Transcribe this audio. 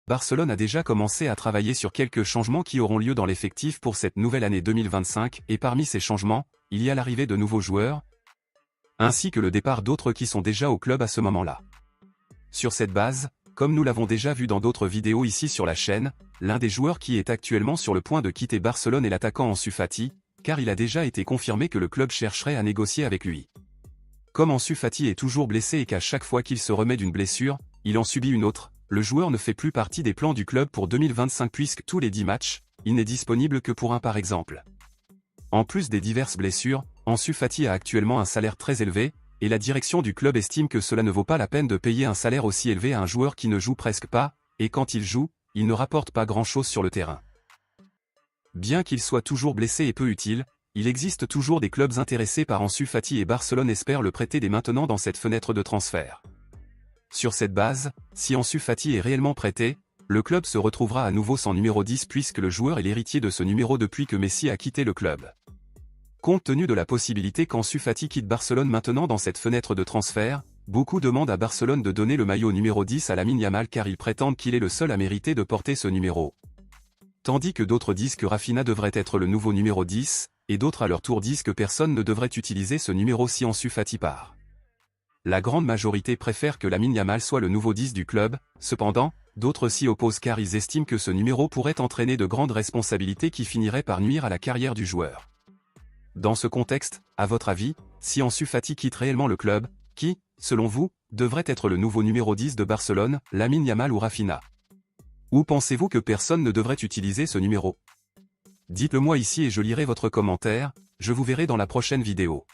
Barcelone a déjà commencé à travailler sur quelques changements qui auront lieu dans l'effectif pour cette nouvelle année 2025, et parmi ces changements, il y a l'arrivée de nouveaux joueurs, ainsi que le départ d'autres qui sont déjà au club à ce moment-là. Sur cette base, comme nous l'avons déjà vu dans d'autres vidéos ici sur la chaîne, l'un des joueurs qui est actuellement sur le point de quitter Barcelone est l'attaquant Ansu Fati, car il a déjà été confirmé que le club chercherait à négocier avec lui. Comme Ansu Fati est toujours blessé et qu'à chaque fois qu'il se remet d'une blessure, il en subit une autre, le joueur ne fait plus partie des plans du club pour 2025 puisque tous les 10 matchs, il n'est disponible que pour un par exemple. En plus des diverses blessures, Ansu Fati a actuellement un salaire très élevé, et la direction du club estime que cela ne vaut pas la peine de payer un salaire aussi élevé à un joueur qui ne joue presque pas, et quand il joue, il ne rapporte pas grand-chose sur le terrain. Bien qu'il soit toujours blessé et peu utile, il existe toujours des clubs intéressés par Ansu Fati et Barcelone espère le prêter dès maintenant dans cette fenêtre de transfert. Sur cette base, si Ansu Fati est réellement prêté, le club se retrouvera à nouveau sans numéro 10 puisque le joueur est l'héritier de ce numéro depuis que Messi a quitté le club. Compte tenu de la possibilité qu'Ansu Fati quitte Barcelone maintenant dans cette fenêtre de transfert, beaucoup demandent à Barcelone de donner le maillot numéro 10 à Lamine Yamal car ils prétendent qu'il est le seul à mériter de porter ce numéro. Tandis que d'autres disent que Rafinha devrait être le nouveau numéro 10, et d'autres à leur tour disent que personne ne devrait utiliser ce numéro si Ansu Fati part. La grande majorité préfère que Lamine Yamal soit le nouveau 10 du club, cependant, d'autres s'y opposent car ils estiment que ce numéro pourrait entraîner de grandes responsabilités qui finiraient par nuire à la carrière du joueur. Dans ce contexte, à votre avis, si Ansu Fati quitte réellement le club, qui, selon vous, devrait être le nouveau numéro 10 de Barcelone, Lamine Yamal ou Rafinha? Ou pensez-vous que personne ne devrait utiliser ce numéro? Dites-le moi ici et je lirai votre commentaire, je vous verrai dans la prochaine vidéo.